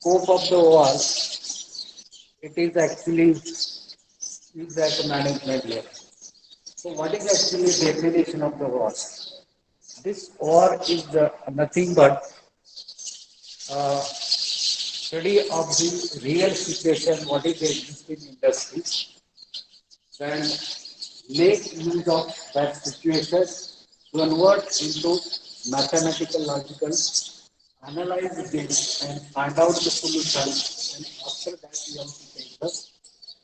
scope of the war, it is actually is at the management level. So what is actually definition of the war? This war is nothing but study of the real situation, what is the existing industry, then make use of that situation, convert into mathematical logical, analyze this and find out the solution, and after that you have to take the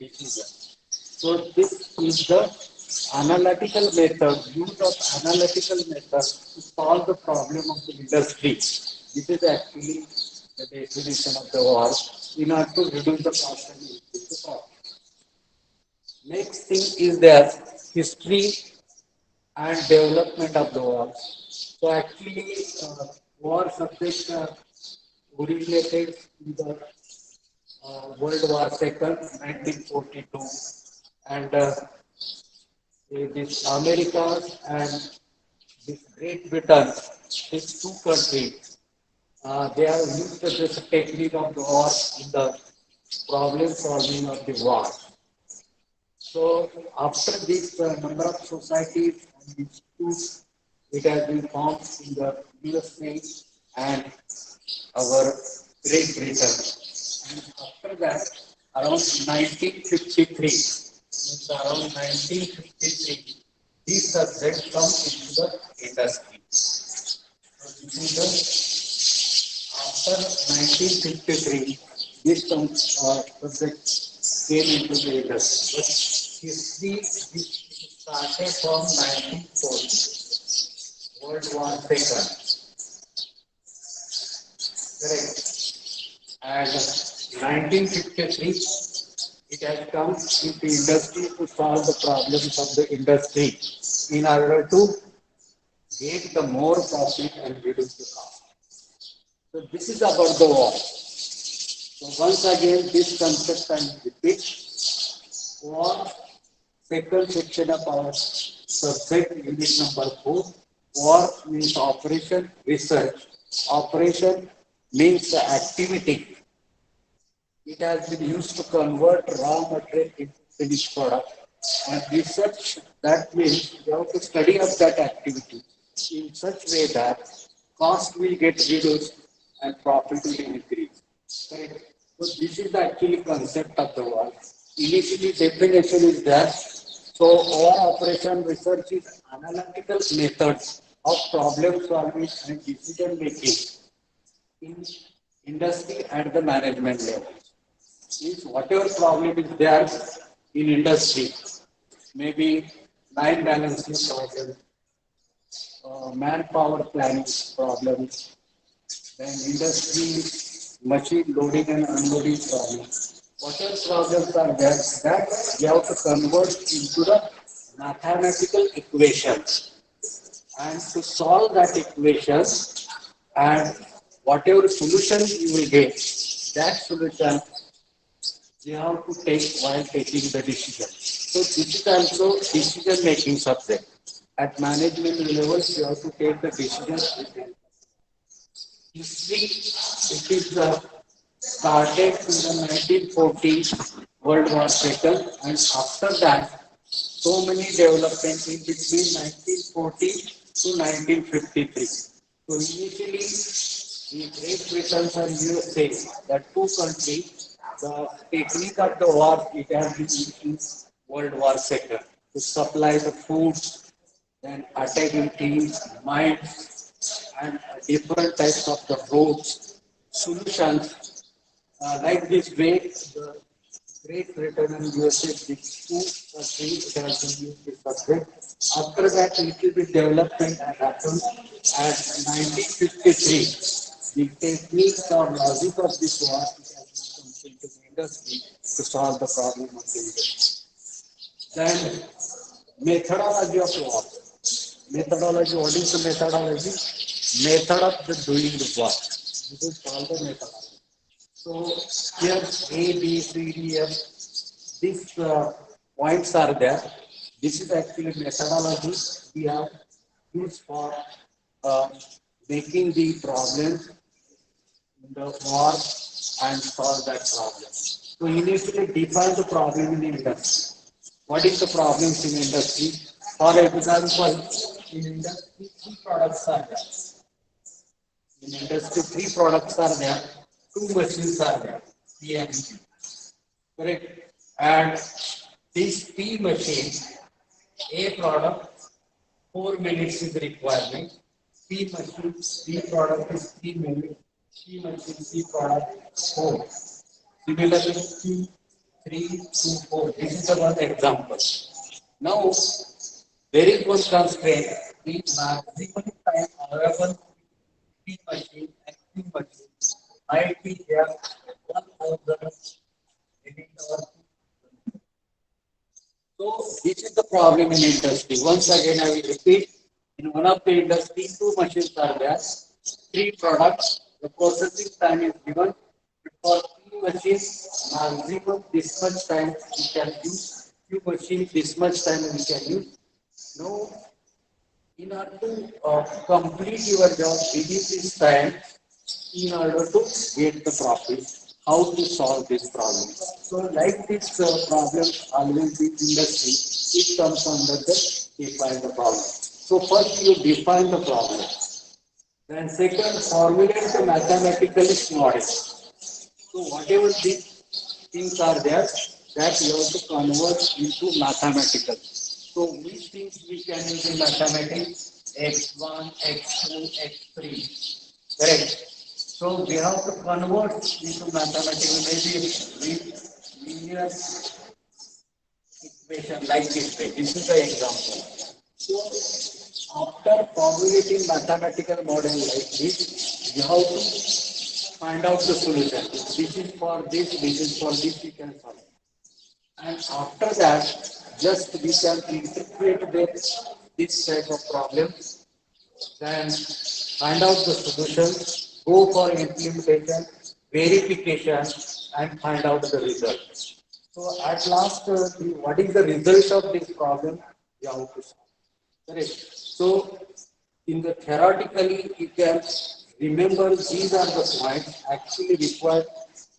decision. So this is the analytical method, use of analytical method to solve the problem of the industry. This is actually the definition of the war in order to reduce the cost and increase the profit. Next thing is their history and development of the war. So actually, war subject originated in the World War II, 1942, and this America and this Great Britain, these two countries, they have used this technique of the war in the problem solving of the war. So after this, number of societies and institutes, it has been formed in the USA and our Great Britain. And after that, around 1953, means around 1953, these subjects come into the industry. So this is after 1953, this subject came into the industry. But history this started from 1940, World War II, correct? And 1953, it has come into industry to solve the problems of the industry in order to get the more profit and reduce the cost. So this is about the war. So once again, this concept and repeat war, second section of our subject, unit number 4. War means operation, research. Operation means the activity. It has been used to convert raw material into finished product. And research, that means you have to study of that activity in such way that cost will get reduced and profit will increase. Correct? So this is the actually concept of the war. Initially definition is that so war operation research is analytical methods of problem solving and decision making in industry at the management level. Is whatever problem is there in industry, maybe line balancing problem, manpower planning problems, then industry machine loading and unloading problems. Whatever problems are there, that you have to convert into the mathematical equations. And to solve that equation and whatever solution you will get, that solution you have to take while taking the decision. So this is also decision making subject. At management levels, you have to take the decision. History, it is started in the 1940s World War II, and after that, so many developments in between 1940 to 1953. So initially, the Great Britain and USA, the two countries, the technique of the war, it has been used in World War II to supply the food, then attacking teams, mines, and different types of the roads, solutions. Like this way, the Great Britain and USA, these two countries, it has been used this subject. After that, little bit development happened at 1953. The techniques or logic of this war it has been comes into the industry to solve the problem of the industry. Then methodology of war. Methodology, what is the methodology? Method of the doing the work. This is called the methodology. So here A, B, C, D, F, these points are there. This is actually methodology we have used for uh, making the problem in the war and solve that problem. So initially define the problem in industry. What is the problems in industry? For example, in industry, three products are there. In industry, three products are there, two machines are there, P and Q. Correct? And this P machine, A product, 4 minutes is the requirement. P machine, B product is 3 minutes. P machine, C product, 4. Similarly, Q, 3 to 4. This is the one example. Now, there is one constraint. The maximum time available P machine and Q machine might be there 1000 minutes or so this is the problem in industry. Once again, I will repeat. In one of the industry, two machines are there, three products. The processing time is given. For few machines, maximum this much time we can use. Few machines, this much time we can use. Now, in order to complete your job within this time, in order to get the profit, how to solve this problem. So, like this problem always in industry, it comes under the define the problem. So, first you define the problem. Then, second, formulate the mathematical model. So, whatever these things are there, that you have to convert into mathematical. So, which things we can use in mathematics? X1, X2, X3. Correct. So we have to convert into mathematical maybe linear equation like this way. This is the example. So after formulating mathematical model like this, you have to find out the solution. This is for this is for this, we can solve. And after that, just we can interpret this type of problem, then find out the solution, go for implementation, verification, and find out the result. So at last, what is the result of this problem? You have to solve. Correct. So in the theoretically, you can remember these are the points actually required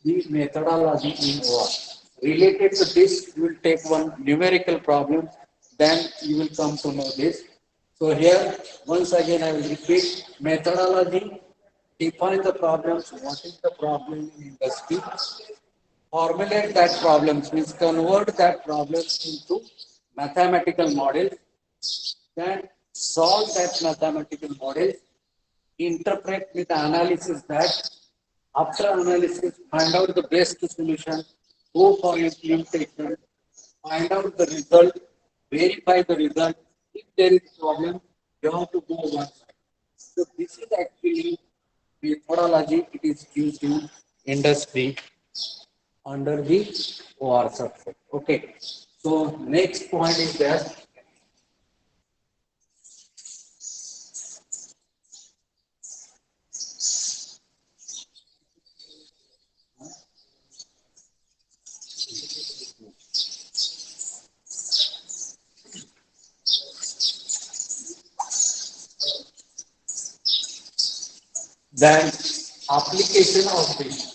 the methodology in what. Related to this, you will take one numerical problem, then you will come to know this. So here, once again, I will repeat methodology, define the problems, what is the problem in industry, formulate that problems, means convert that problems into mathematical model, then solve that mathematical model, interpret with analysis that after analysis, find out the best solution, go for implementation, find out the result, verify the result. If there is problem, you have to go one side. So this is actually methodology. It is used in industry under the OR subset. Okay. So next point is that then application of this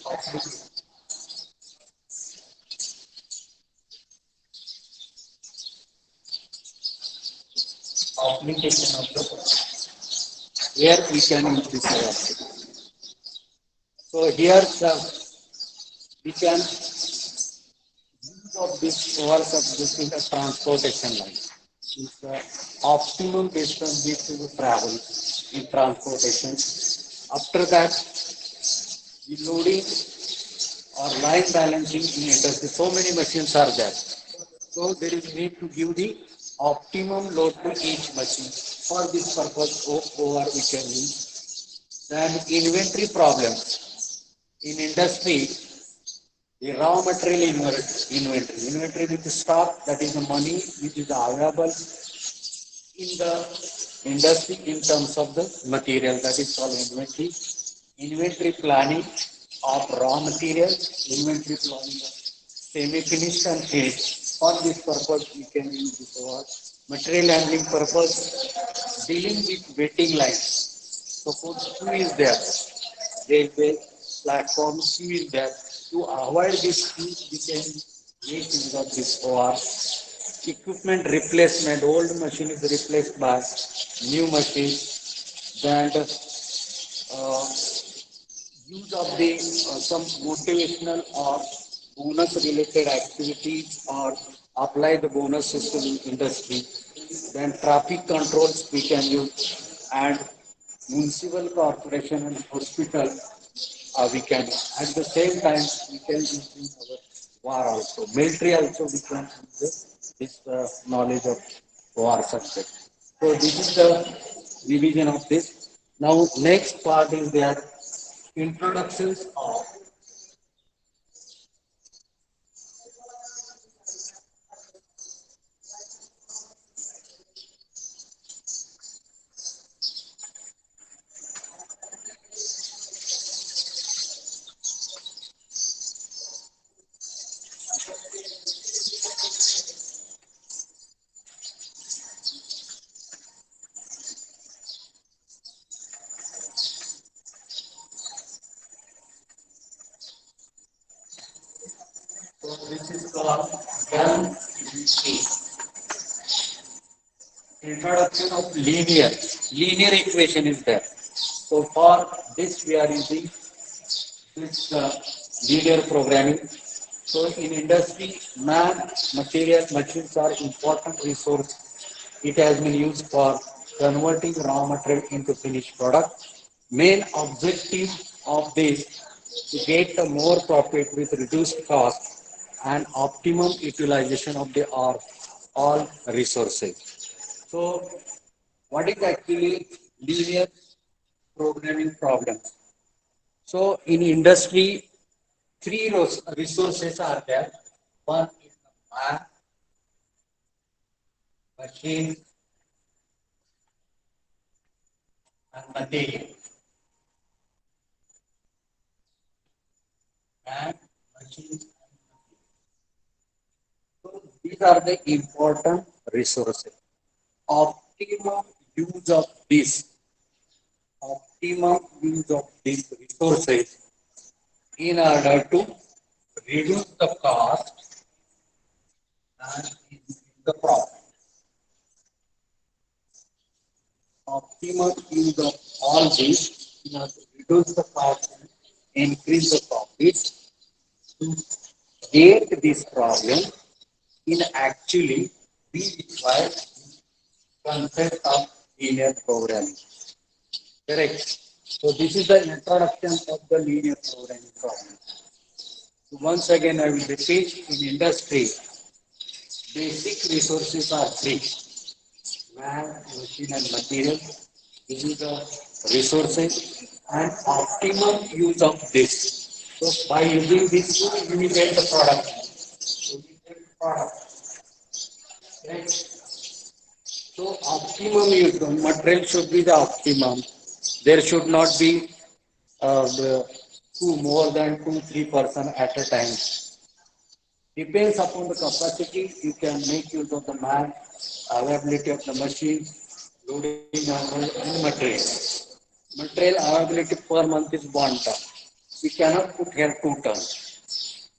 application of the where we can use this application. So here we can use of this OR subject in the transportation line. Is the optimum distance need to travel in transportation. After that, the loading or line balancing in industry. So many machines are there. So there is need to give the optimum load to each machine. For this purpose, OR we can use. Then inventory problems. In industry, the raw material inventory. Inventory with the stock, that is the money which is available in the industry in terms of the material, that is called inventory. Inventory planning of raw material, inventory planning of semi-finished and finished. For this purpose, we can use this word. Material handling purpose, dealing with waiting lines. Suppose who is there? Railway, platform C is there. To avoid this, we can make use of this OR. Equipment replacement, old machine is replaced by new machine. Then use of the some motivational or bonus related activities or apply the bonus system in industry. Then traffic controls we can use and municipal corporation and hospital we can at the same time we can use in our war also. Military also we can use this knowledge of war subject. So this is the division of this. Now next part is their introductions of so this is called LEA, introduction of linear equation is there. So for this we are using this linear programming. So in industry, man, material, machines are important resource. It has been used for converting raw material into finished product. Main objective of this to get a more profit with reduced cost and optimum utilization of the all resources. So what is actually linear programming problem? So in industry, three resources are there. One is the man, machine, and material. Man, machine, so these are the important resources. Optimum use of this, optimum use of these resources in order to reduce the cost and increase the profit. Optimum use of all these in order to reduce the cost and increase the profit. To get this problem, in actually we require concept of linear programming. Correct. So this is the introduction of the linear programming problem. So once again, I will repeat: in industry, basic resources are three: man, machine, and material. This is the resources and optimum use of this. So by using this, you will get the product. So we get the product. Right? So optimum use, the material should be the optimum. There should not be the two more than 2-3 person at a time. Depends upon the capacity, you can make use of the man, availability of the machine, loading and material. Material availability per month is 1 ton. We cannot put here 2 tons.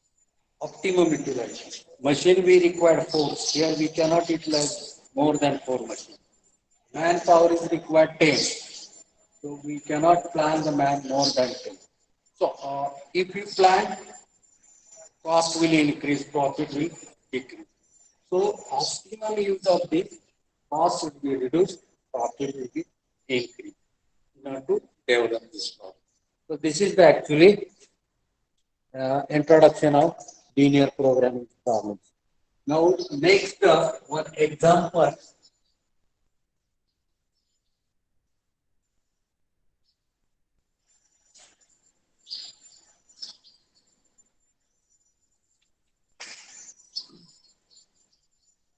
Optimum utilization. Machine we require 4. Here we cannot utilize more than 4 machines. Manpower is required 10. So we cannot plan the man more than 10. So if you plan, cost will increase, profit will decrease. So optimum use of this, cost will be reduced, profit will be increased in order to develop this problem. So this is the actually introduction of linear programming problems. Now next one example.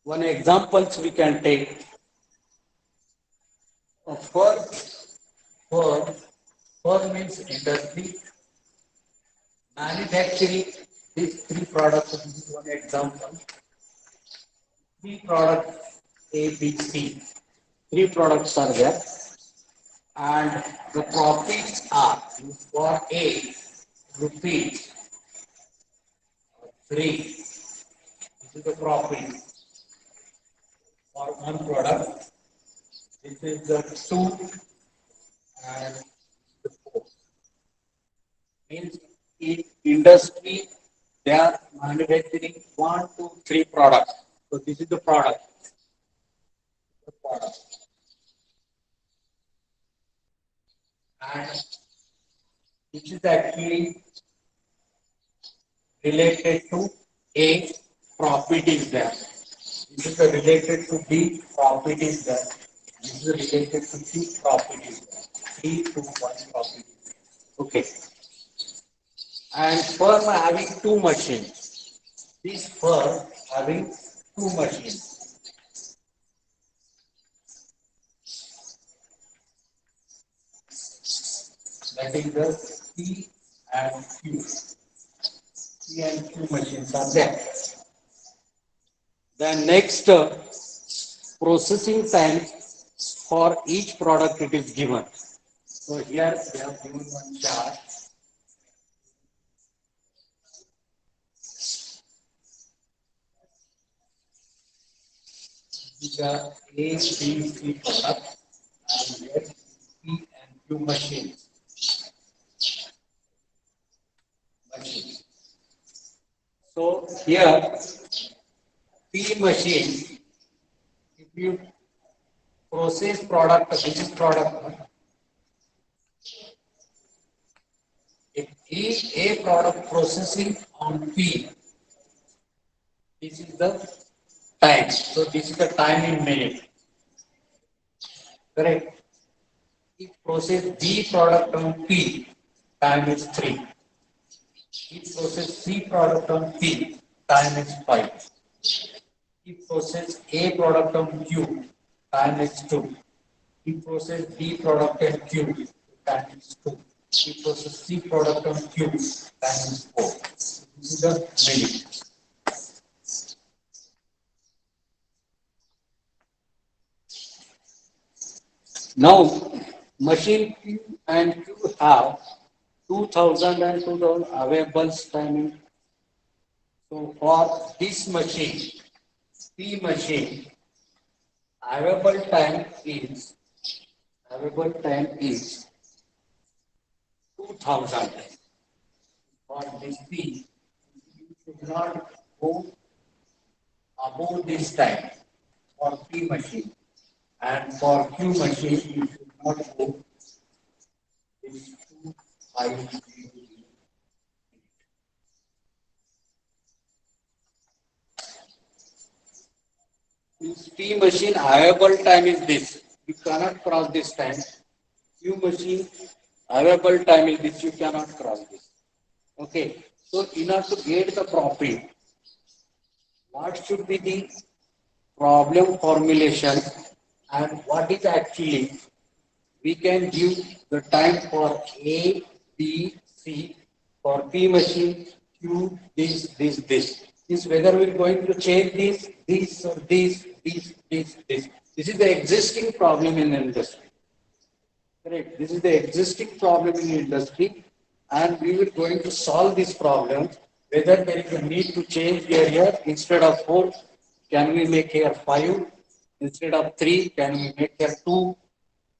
One examples we can take. First, first means industry, manufacturing. These three products. This is one example. Three products A, B, C. Three products are there, and the profits are for A. rupees 3. This is the profit for one product. This is the 2 and the 4. Means in industry they are manufacturing 1, 2, 3 products. So this is the product. The product. And which is actually related to A, profit is there. This is related to B, profit is there. This is related to C, profit is there. 3 to 1 profit is there. Okay. And firm having two machines. This firm having two machines. That is the P and Q. P and Q machines are there. Then next processing time for each product it is given. So here they have given one chart. These are A, B, C product and here P and Q machines. So here P machine, if you process product, this is product. If A product processing on P, this is the time. So this is the time in minute. Correct. If process B product on P, time is 3. If process C product on P, time is 5. If process A product on Q, time is 2. If process B product on Q, time is 2. If process C product on Q, time is 4. This is the minute. Now, machine Q and Q have 2000 and 2000 available timing. So for this machine, P machine, available time is 2000. For this P, you should not go above this time for P machine. And for Q machine, you should not go this 250. P machine available time is this. You cannot cross this time. Q machine available time is this. You cannot cross this. Okay. So in order to get the profit, what should be the problem formulation and what is actually we can give the time for A, B, C, for P machine, Q, this. Is whether we're going to change this, or this. This is the existing problem in the industry. Correct. This is the existing problem in the industry, and we were going to solve this problem. Whether there is a need to change here instead of 4, can we make here 5? Instead of 3, can we make here 2?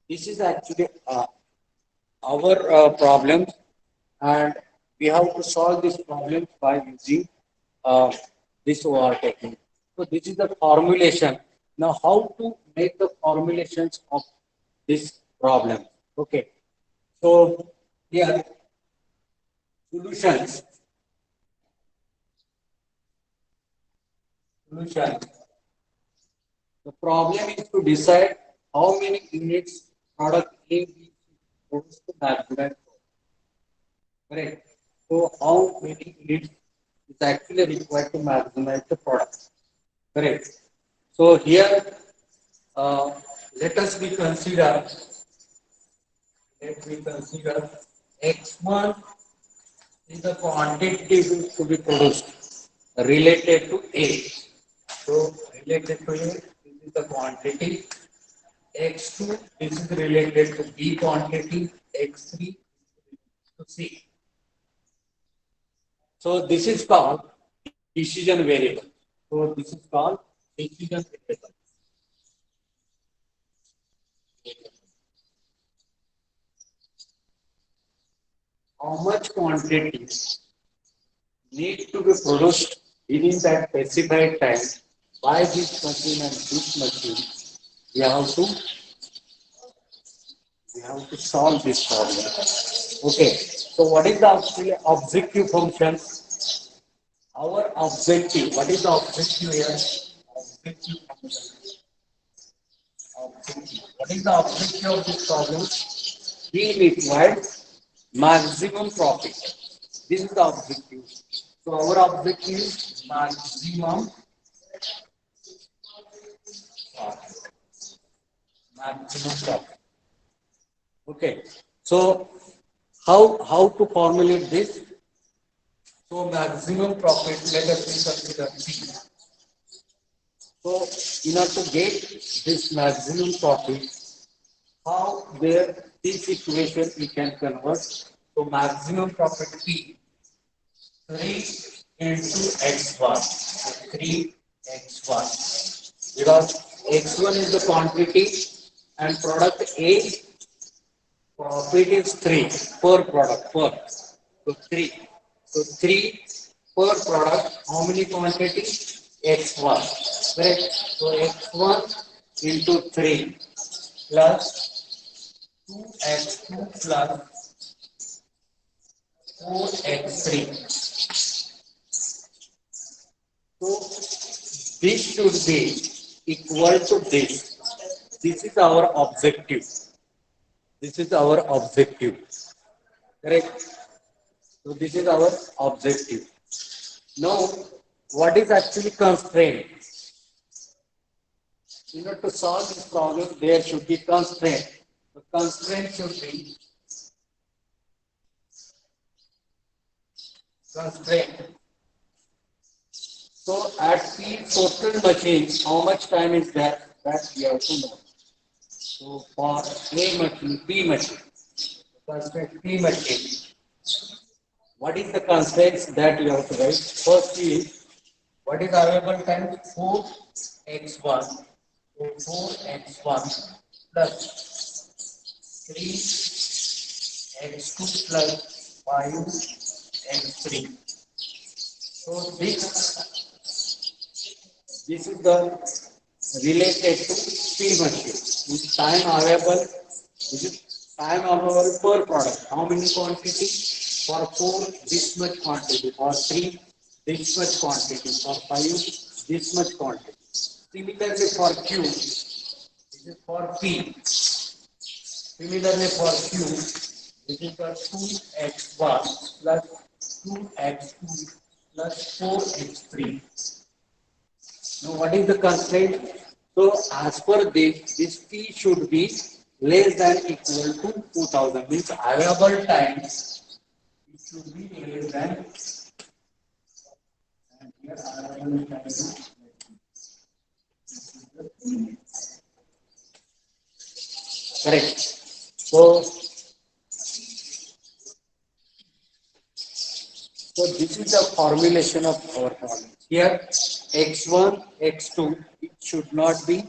This is actually our problem, and we have to solve this problem by using uh, this OR technique. So this is the formulation. Now, how to make the formulations of this problem? Okay. So here solutions. Solution. The problem is to decide how many units product A, B, C goes to maximize. Correct. So how many units is actually required to maximize the product? Correct. So here, uh, let us be consider. Let me consider X1 is the quantity to be produced related to A. So related to A, this is the quantity. X2, this is related to B quantity. X3 to C. So this is called decision variable. So this is called decision variable. How much quantity need to be produced within that specified time by this machine and this machine? We have to solve this problem. Okay. So what is the actually objective function? Our objective. What is the objective here? Objective function. Objective. What is the objective of this problem? We require maximum profit. This is the objective. So our objective is maximum profit. Maximum profit. Okay. So how to formulate this? So maximum profit, let us consider P. So in order to get this maximum profit, how where this equation we can convert to maximum profit P 3 into x1. 3x1 because x1 is the quantity and product A profit is 3 per product per. So 3. So 3 per product. How many quantity? X1. Correct. So X1 into 3 plus 2x2 plus 4x3. So this should be equal to this. This is our objective. This is our objective. Correct. So this is our objective. Now, what is actually constraint? In order to solve this problem, there should be constraint. The constraint should be constraint. So at P total machine, how much time is that? That we have to know. So for A machine, P machine, constraint P machine. What is the constraints that you have to write? First is what is available time? 4x1. So 4x1 plus 3x2 plus 5x3. So this is the related to P machine. With time available, which is time available per product. How many quantity? For 4, this much quantity. For 3, this much quantity. For 5, this much quantity. Similarly for Q, this is for P. Similarly for Q, this is for 2x1 plus 2x2 plus 4x3. Now what is the constraint? So as per this P should be less than equal to 2000. Means available time should be less than, and here available time is correct. So this is the formulation of our problem. Here x1, x2, it should not be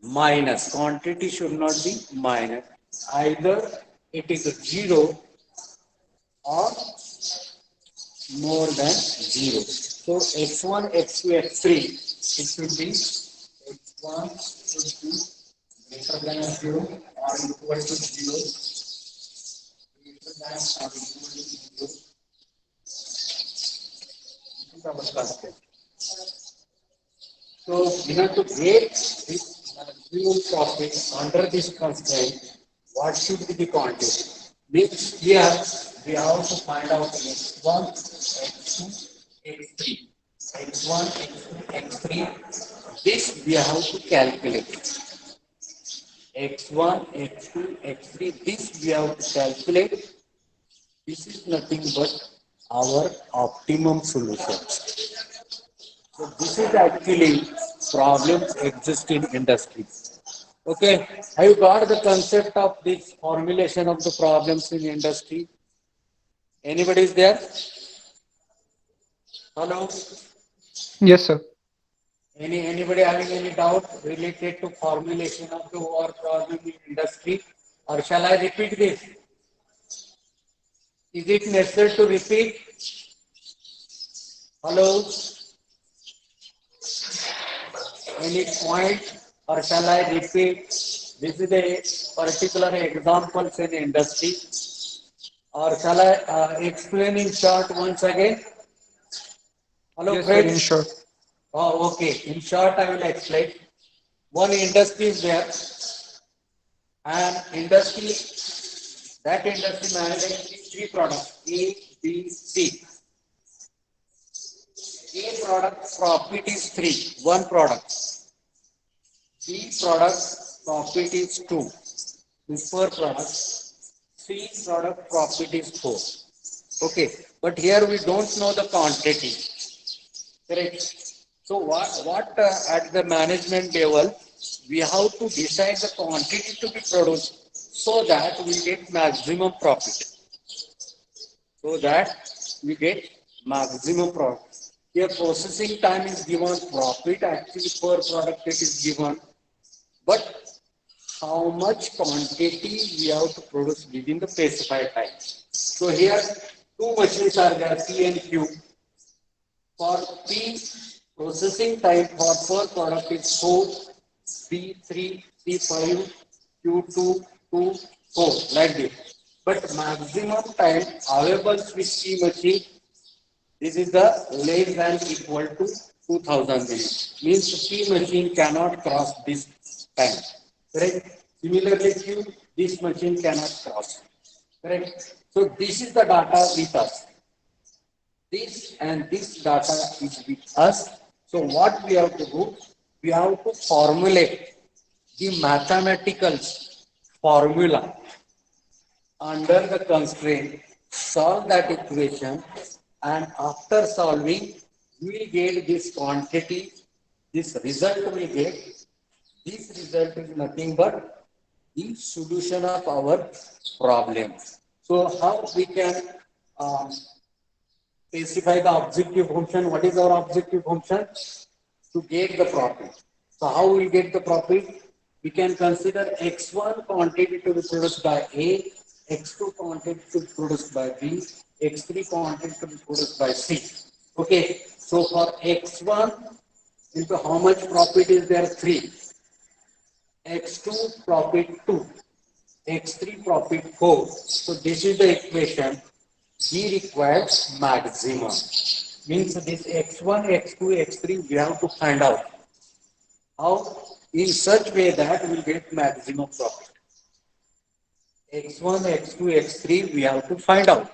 minus. Quantity should not be minus. Either it is 0 or more than 0. So x1, x2, x3, it should be x1 should be greater than 0 or equal to 0. Greater than or equal to 0. This is our concept. So in order to get this maximum profit under this constraint, what should be the quantity? Means here we have to find out x1, x2, x3. x1, x2, x3. This we have to calculate. x1, x2, x3. This we have to calculate. This is nothing but our optimum solution. So this is actually problems exist in industry. Okay, have you got the concept of this formulation of the problems in industry? Anybody is there? Hello. Yes, sir. Anybody having any doubt related to formulation of the work problem in industry, or shall I repeat this? Is it necessary to repeat? Hello. Any point, or shall I repeat? This is a particular examples in industry, or shall I explain in short once again? Hello, Yes, sir. In friends. short. Oh, okay. In short, I will explain. One industry is there, and industry that industry manufacturing three products A, B, C. A product profit is three, one product. B product profit is two, is four products. C product profit is four. Okay, but here we don't know the quantity. Correct. So what at the management level we have to decide the quantity to be produced so that we get maximum profit. So that we get maximum profit. Here processing time is given, profit actually per product it is given, but how much quantity we have to produce within the specified time. So here two machines are there, P and Q. For P, processing time for per product is 4, P3, P5, Q2, 2, 4, like this. But maximum time available with P machine, this is the less than equal to 2000 minutes. Means P machine cannot cross this time. Correct? Similarly, Q, this machine cannot cross. Correct? So this is the data with us. This and this data is with us. So what we have to do, we have to formulate the mathematical formula under the constraint, solve that equation, and after solving, we will get this quantity, this result we get. This result is nothing but the solution of our problem. So how we can um, specify the objective function. What is our objective function? To get the profit. So how we get the profit? We can consider x1 quantity to be produced by A, x2 quantity to be produced by B, x3 quantity to be produced by C. Okay, so for x1 into how much profit is there? 3. X2 profit 2. X3 profit 4. So this is the equation. G requires maximum. Means this X1, X2, X3 we have to find out. How? In such way that we will get maximum profit. X1, X2, X3 we have to find out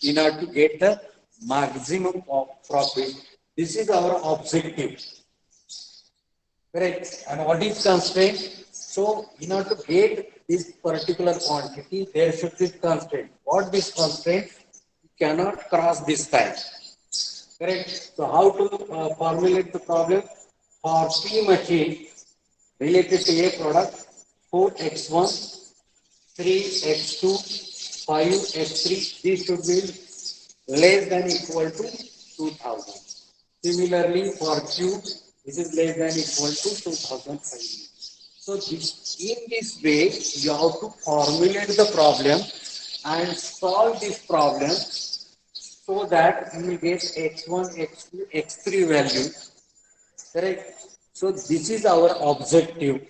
in order to get the maximum of profit. This is our objective. Correct. And what is constraint? So, in order to get this particular quantity, there should be constraint. What this constraint? You cannot cross this time. Correct. So, how to formulate the problem? For P machine related to A product, 4x1, 3x2, 5x3, these should be less than equal to 2000. Similarly, for Q, this is less than equal to 2005. So in this way, you have to formulate the problem and solve this problem so that you will get x1, x2, x3 value. Correct? So this is our objective.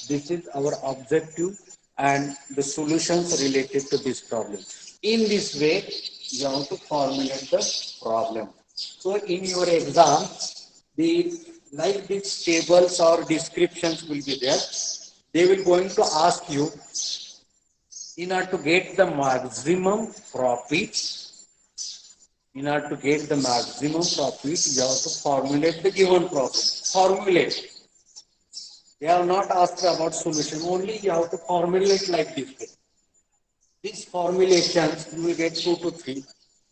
This is our objective and the solutions related to this problem. In this way, you have to formulate the problem. So in your exam, the like these tables or descriptions will be there. They will going to ask you in order to get the maximum profit. In order to get the maximum profit, you have to formulate the given profit. Formulate. They have not asked about solution. Only you have to formulate like this way. These formulations you will get 2 to 3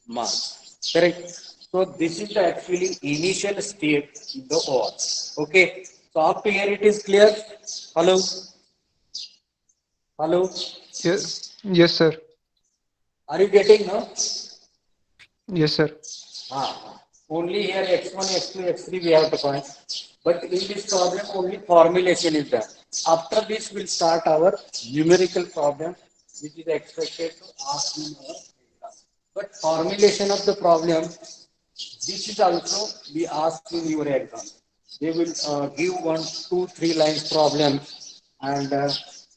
marks. Correct? So this is the actually initial step in the OR. Okay. So up to here it is clear. Hello. Hello. Yeah. Yes, sir. Are you getting now? Yes, sir. Ah. Only here x1, x2, x3 we have to find. But in this problem, only formulation is there. After this, we'll start our numerical problem, which is expected to ask in our exam. But formulation of the problem, this is also be asked in your exam. They will give 1, 2, 3 lines problem, and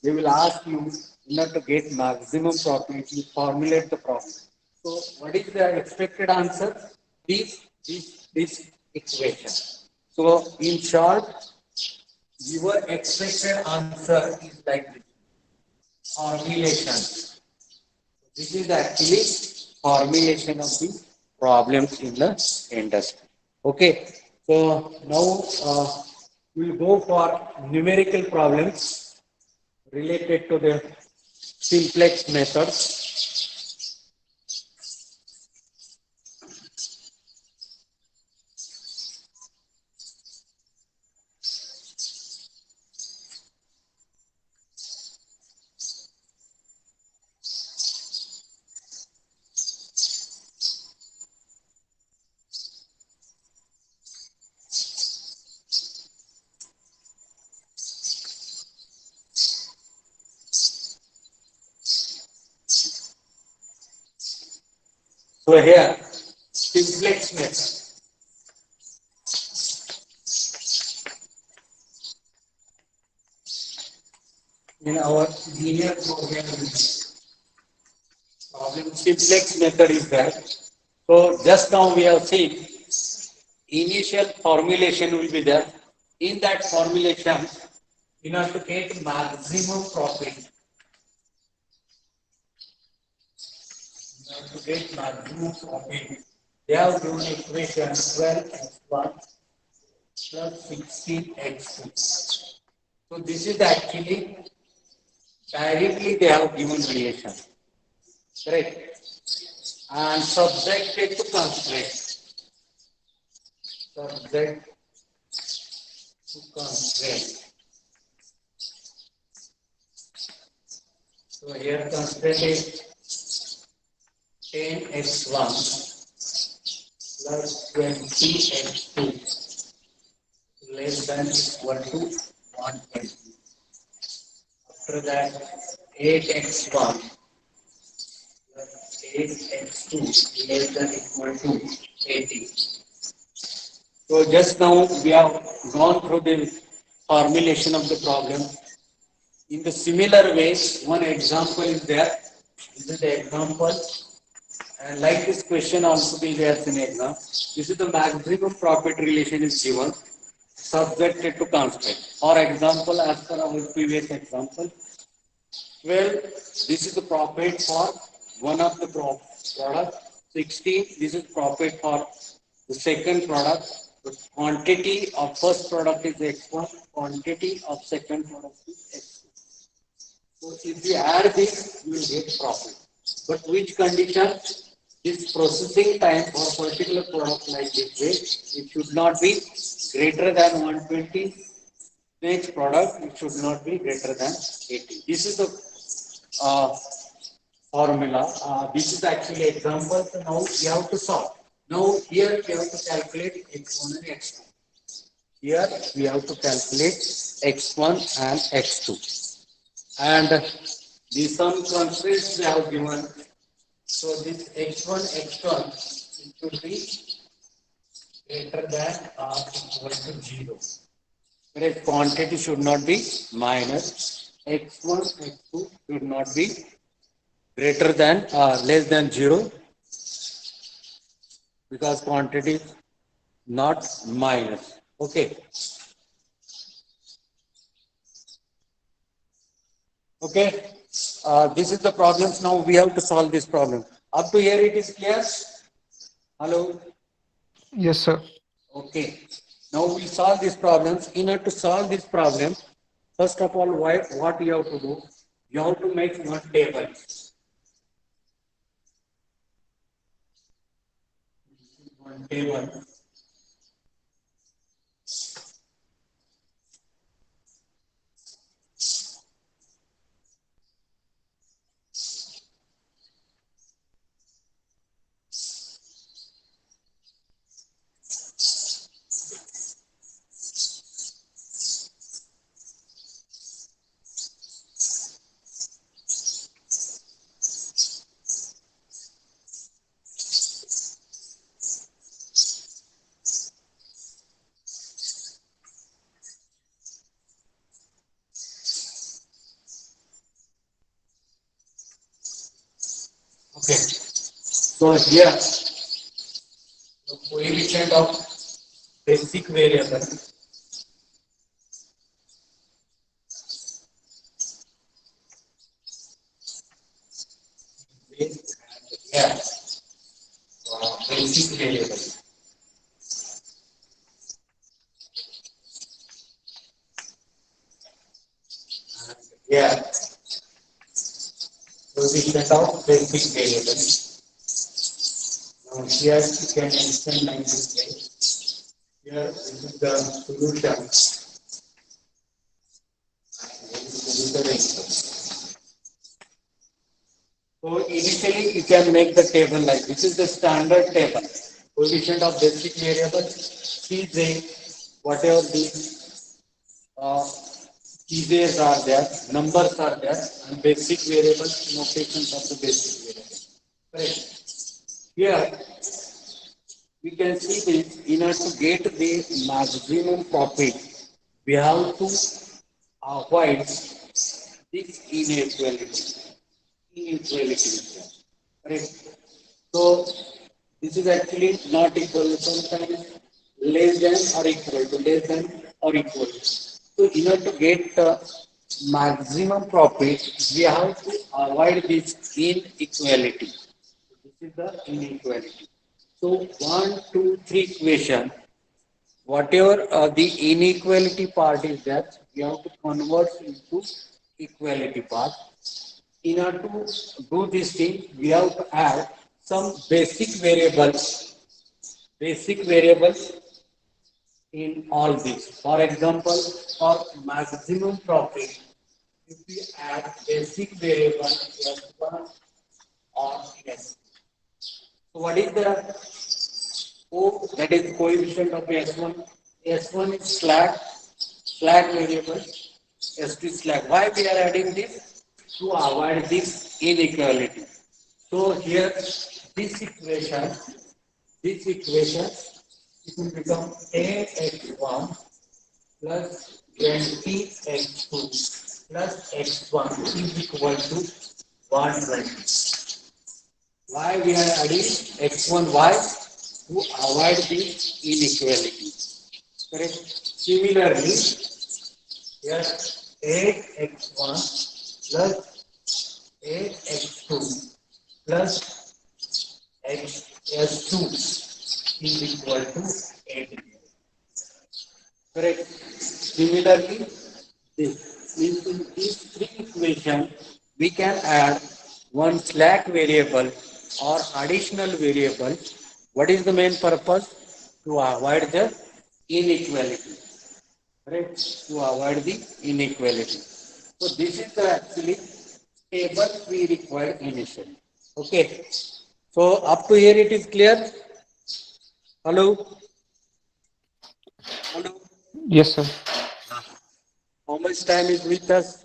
they will ask you in order to get maximum profit, you formulate the problem. So what is the expected answer? This equation. So in short, your expected answer is like this. Formulation. This is actually formulation of the problems in the industry. Okay. So now we'll go for numerical problems related to the simplex method. So here, simplex method. In our linear programming problem, simplex method is there. So just now we have seen initial formulation will be there. In that formulation, in order to get maximum profit, to get maximum profit, they have given equation 12x1 plus 16x2. So this is actually directly they have given relation, correct? And subjected to constraint. Subject to constraint. So here constraint is 10x1 plus 20x2 less than equal to 120. After that, 8x1 plus 8x2 less than equal to 80. So just now we have gone through the formulation of the problem. In the similar way, one example is there. This is the example. And like this question also be there in exam. This is the maximum profit relation is given subjected to constraint. For example, as per our previous example, well, this is the profit for one of the product. 16, this is profit for the second product. The quantity of first product is X1, quantity of second product is X2. So if you add this, you will get profit. But which condition? This processing time for particular product like this way, it should not be greater than 120. Next product, it should not be greater than 80. This is the formula. This is actually example. So now we have to solve. Now here we have to calculate x1 and x2. Here we have to calculate x1 and x2. And the sum constraints we have given. So this x1, x1 it should be greater than or equal to 0. Whereas quantity should not be minus x1, x2 should not be greater than or less than 0 because quantity is not minus. Okay. Okay. This is the problems. Now we have to solve this problem. Up to here it is clear? Hello. Yes, sir. Okay. Now we solve these problems. In order to solve this problem, first of all, what you have to do? You have to make one table. One table. Okay. So here the coefficient of basic variable is here basic variable. Here coefficient of basic variable. Now here you can extend like this way. Here this is the solution. This is the ratio. So initially you can make the table like this is the standard table. Coefficient of basic variable, Cj, whatever the uh, Cj's are there, numbers are there, and basic variables, notations of the basic variable. Correct. Here we can see this in order to get the maximum profit, we have to avoid this inequality. Inequality. Correct. So this is actually not equal. Sometimes less than or equal to less than or equal. So in order to get maximum profit, we have to avoid this inequality. This is the inequality. So one, two, three equation. Whatever the inequality part is that we have to convert into equality part. In order to do this thing, we have to add some basic variables in all these. For example, for maximum profit, if we add basic variable S1 or S. So what is the O that is coefficient of S1? S1 is slack variable, S2 is slack. Why we are adding this? To avoid this inequality. So here this equation it will become ax1 plus 20x2 plus x1 is equal to 120. Why we are adding x1? Why? To avoid this inequality. Correct. Similarly, here 8x1 plus 8x2 plus x s2 is equal to 8. Correct. Similarly, in these three equations, we can add one slack variable or additional variable. What is the main purpose? To avoid the inequality. Correct? To avoid the inequality. So this is the actually table we require initially. Okay. So up to here it is clear. Hello. Hello. Yes, sir. How much time is with us?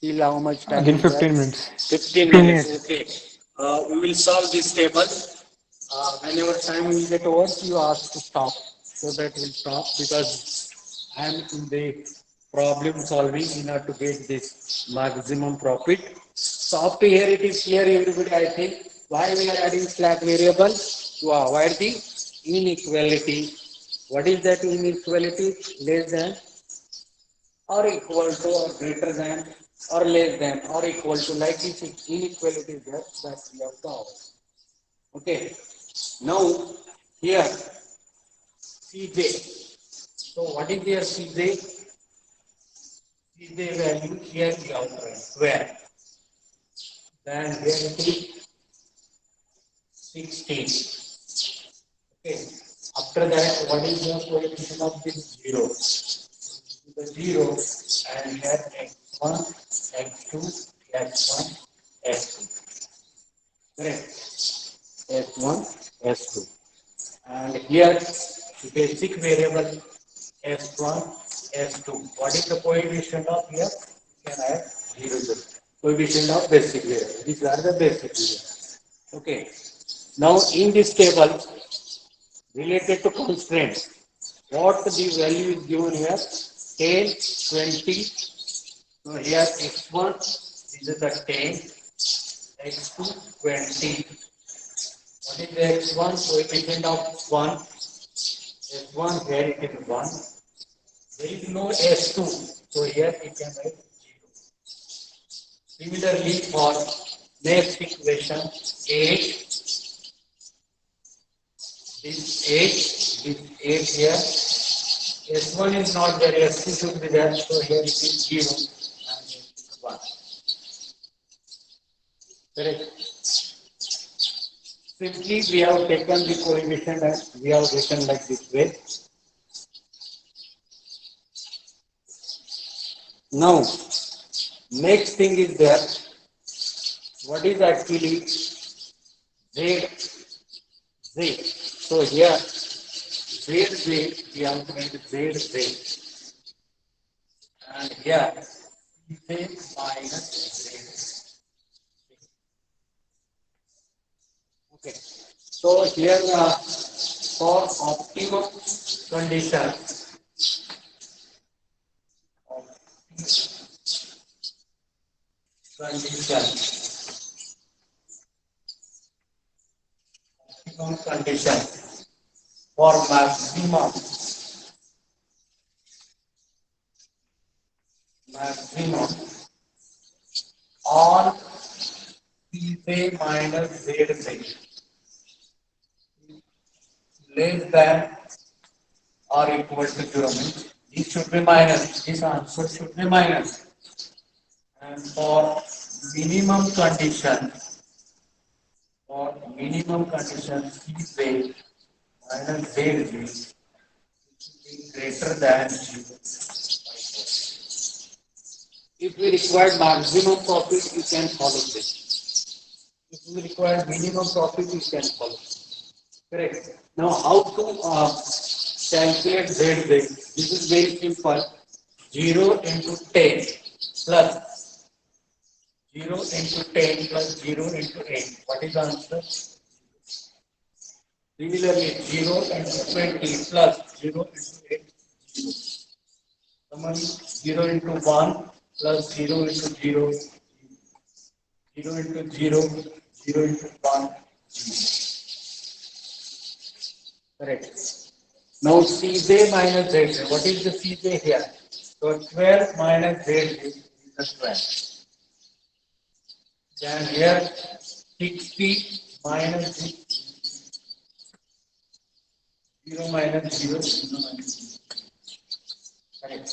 Till how much time Again, is there? 15 minutes. 15 15 minutes. minutes. Okay. We will solve this table. Whenever time will get over, you ask to stop. So that will stop because I am in the problem solving in order to get this maximum profit. So up to here it is clear everybody I think. Why we are adding slack variable? To avoid the inequality. What is that inequality? Less than or equal to or greater than or less than or equal to like if inequality is there that we have to avoid. Okay. Now here Cj. So what is your Cj? Cj value here we have to write. Where? Then here it is 16. Okay. After that, what is the coefficient of this 0? The 0 and here x1, x2, x1, x2. Correct. S1, S2. And here basic variable S1, S2. What is the coefficient of here? You can add 0. Coefficient of basic variable. These are the basic variables. Okay. Now in this table related to constraints, what the value is given here? 10, 20. So here x1 this is the 10, x2 20. What is the x1 coefficient of 1? S1 here it is 1. There is no S2, so here it can write 0. Similarly, for next equation 8, this 8, this 8 here, S1 is not there, S2 should be there, so here it is 0 and here it is 1. Correct. Simply we have taken the coefficient and we have written like this way. Now, next thing is there. What is actually Z? Z. So here Z Z we have to write Z Z. And here Z minus Z. Okay. So here for optimum condition, optimum condition for maximum on Cj minus Zj less than or equal to 0 means this should be minus, this answer should be minus. And for minimum condition, Cj minus Zj is greater than 0. If we require maximum profit, you can follow this. If we require minimum profit, you can follow. Correct. Now, how to calculate Z? This is very simple. 0 into 10 plus 0 into 10 plus 0 into 8. What is the answer? Similarly, 0 into 20 plus 0 into 8. 0. Someone 0 into 1 plus 0 into 0. 0 into 0, 0 into 1. Correct. Now Cj minus Zj. What is the Cj here? So 12 minus Zj is the 12. Then here 60 minus 0 minus 0, 0 minus 0. Correct.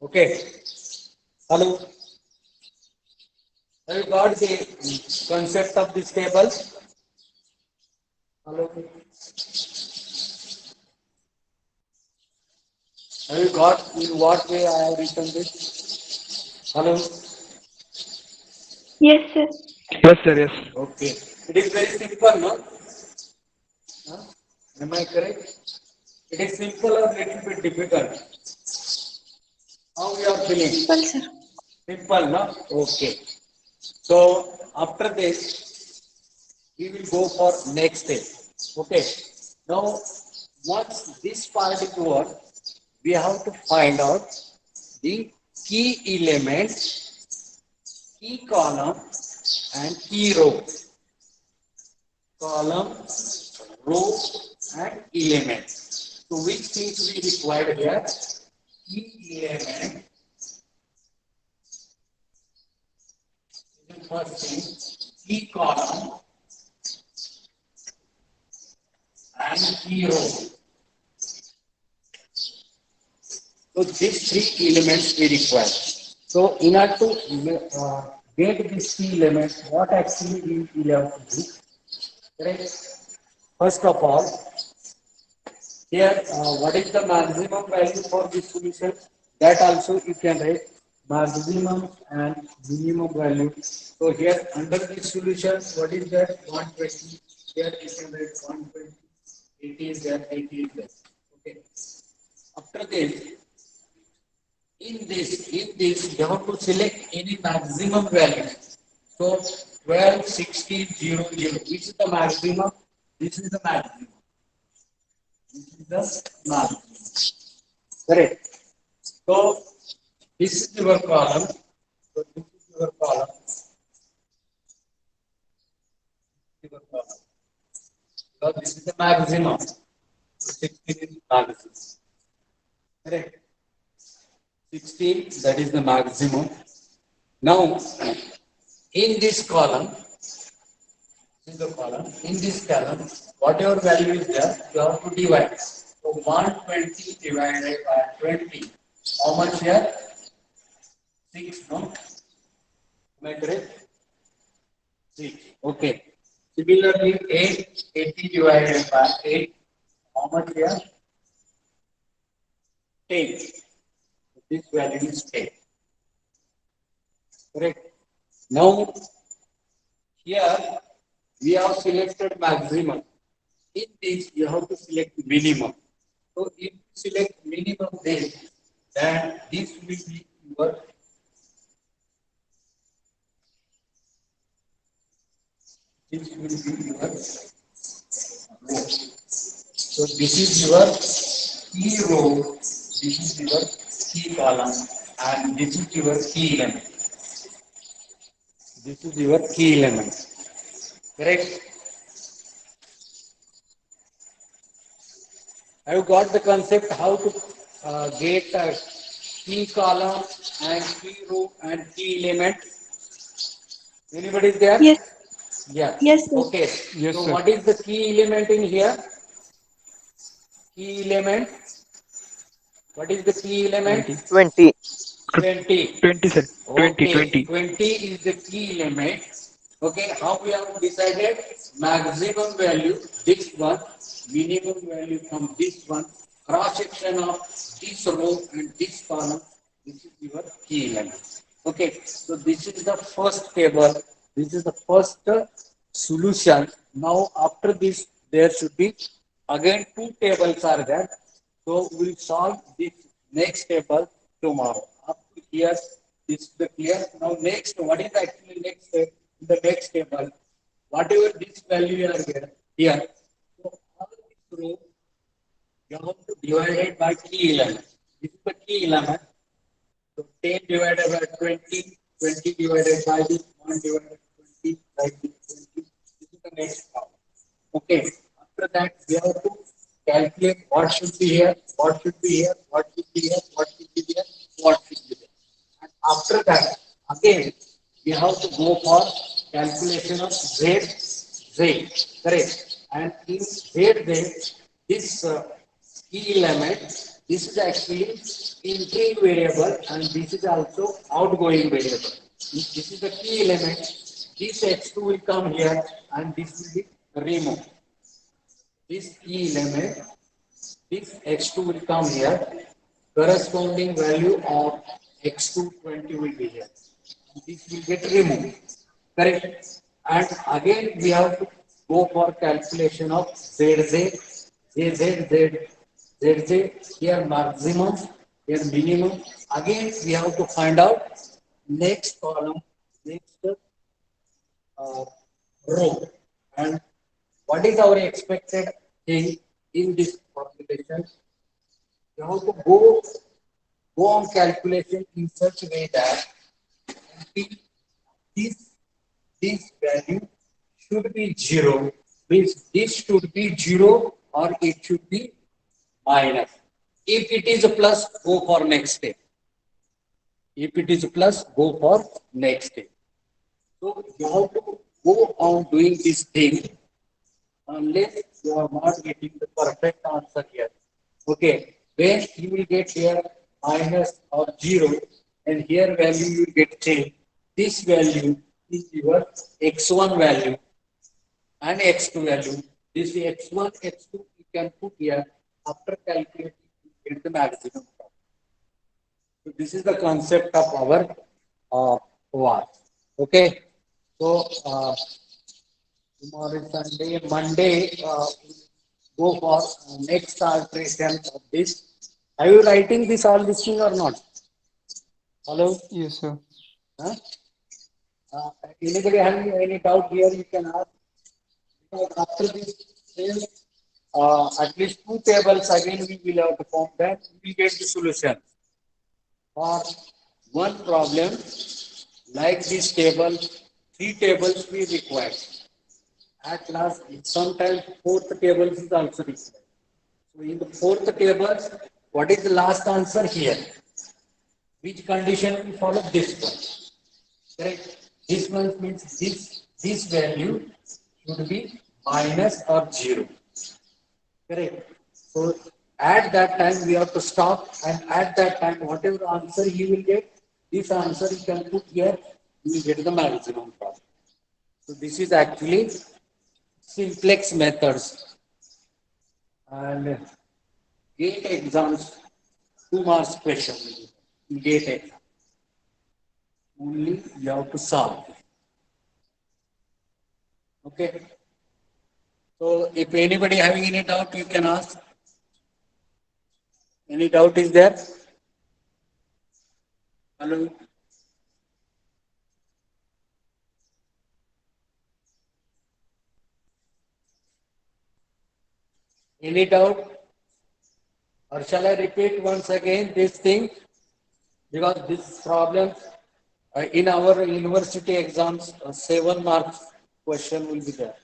Okay. Hello. Have you got the concept of this table? Hello. Have you got in what way I have written this? Hello. Yes, sir. Yes, sir. Yes. Okay. It is very simple, no? Huh? Am I correct? It is simple or little bit difficult? How you are feeling? Simple, sir. Simple, no? Okay. So after this, we will go for next step. Okay. Now, once this part is over, we have to find out the key element, key column, and key row. Column, row, and element. So which things we require here? Key element. First thing, key column and key row. So these three elements we require. So in order to get these key elements, what actually we have to do? Correct. First of all, here what is the maximum value for this solution? That also you can write maximum and minimum value. So here under this solution, what is that? 120. Here you can write 120. 80 is there, 80 is there. Okay. After this, in this, you have to select any maximum value. So 12, 16, 0, 0. Which is the maximum? This is the maximum. This is the maximum. Correct. So this is your column. So this is your your column, your column. Because this is the maximum. So 16 is maximum. Correct. 16, that is the maximum. Now, in this column, in this column, whatever value is there, you have to divide. So 120 divided by 20. How much here? 6, no? Am I correct? 6. Okay. Similarly, 8, 80 divided by 8. How much here? 10. This value is 10. Correct. Now, here we have selected maximum. In this, you have to select minimum. So if you select minimum then this will be your this will be your row. So this is your key row, this is your key column, and this is your key element. This is your key element. Correct? Have you got the concept how to get a key column and key row and key element? Anybody is there? Yes, Yeah. yes, sir. Okay. Yes, So sir. what is the key element in here? Key element. What is the key element? 20. 20. 20. 20, sir. 20, Okay. 20. 20 is the key element. Okay. How we have decided? Maximum value, this one. Minimum value from this one. Cross section of this row and this column. This is your key element. Okay. So this is the first table. This is the first solution. Now after this, there should be again two tables are there. So we'll solve this next table tomorrow. Up to here, this is the clear. Now next, what is actually next step? In the next table, whatever this value you are here, so all this row you have to divide it by key element. This is the key element. So 10 divided by 20, 20 divided by this, 1 divided by 20, by this 20. This is the next problem. Okay. After that, we have to calculate what should be here, what should be here, what should be here, what should be here, what should be there. And after that, again, we have to go for calculation of Z, correct? And in Z, this key element, this is actually entry variable and this is also outgoing variable. This is the key element. This x2 will come here and this will be removed. This key element, this x2 will come here. Corresponding value of x2 20 will be here. This will get removed. Correct? And again we have to go for calculation of ZZ, ZZ, ZZ, here maximum, here minimum. Again we have to find out next column, next uh, row. And what is our expected thing in this calculation? You have to go on calculation in such a way that this this value should be zero. Means this should be zero or it should be minus. If it is a plus, go for next step. If it is a plus, go for next step. So you have to go on doing this thing unless you are not getting the perfect answer here. Okay, when you will get here minus or zero, and here value you will get change. This value is your x1 value and x2 value. This x1, x2 you can put here after calculating you get the maximum. So this is the concept of our OR. Okay, so tomorrow is Sunday. Monday, go for next alteration of this. Are you writing this all this thing or not? Hello? Yes, sir. Huh? Anybody having any doubt here, you can ask. Because after this, at least two tables again we will have to form that. We will get the solution. For one problem, Like this table, three tables we require. At last, sometimes fourth table is also required. So in the fourth table, what is the last answer here? Which condition will follow this one? Correct. This one means this value should be minus or zero. Correct. So at that time we have to stop, and at that time whatever answer you will get, this answer you can put here, you will get the maximum profit. So this is actually simplex methods. And gate exams, 2 marks question. Gate exam. Only you have to solve. Okay. So if anybody having any doubt, you can ask. Any doubt is there? Hello. Any doubt? Or shall I repeat once again this thing? Because this problem in our university exams, 7 marks question will be there.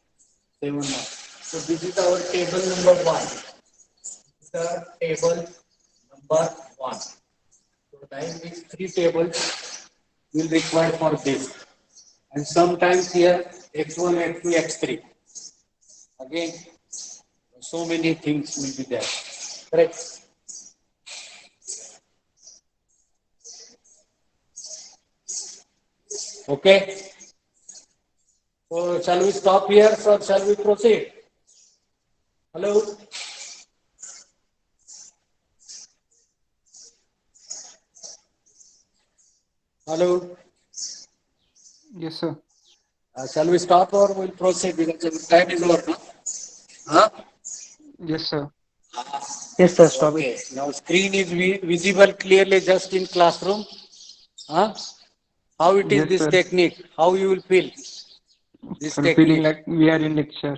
7 marks. So this is our table number one. The table number one. So time is three tables will require for this. And sometimes here x1, x2, x3. Again, so many things will be there. Correct. Okay. So shall we stop here, or shall we proceed? Hello. Hello. Yes, sir. Shall we stop or we'll proceed because the time is over, no? Huh? Yes, sir. Yes, sir. Stop it. Okay. Now screen is visible clearly just in classroom. Huh? How it is Yes, this sir. technique? How you will feel this Sir, feeling technique? like we are in lecture.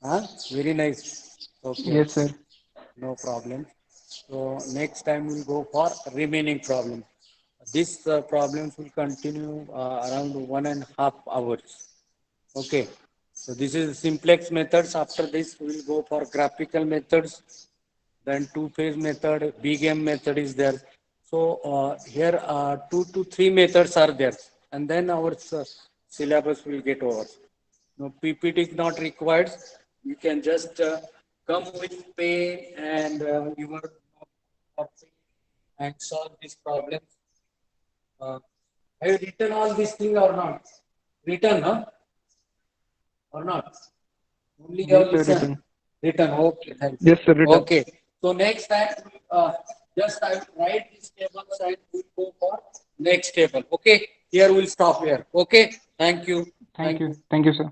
Huh? Very nice. Okay. Yes, sir. No problem. So next time we'll go for remaining problem. These problems will continue around 1.5 hours. Okay. So this is simplex methods. After this, we will go for graphical methods. Then two-phase method, BGAM method is there. So here 2 to 3 methods are there, and then our syllabus will get over. No PPT is not required. You can just come with pen and your copy and solve this problem. Uh, have you written all these things or not? Written, huh? Or not? Only you Yes, have sir. listened. Written. Written. Okay, thank you. Yes, sir. Written. Okay. So next time, just I will write this table and we'll go for next table. Okay. Here we'll stop here. Okay. Thank you. Thank Thank you. you. Thank you, sir.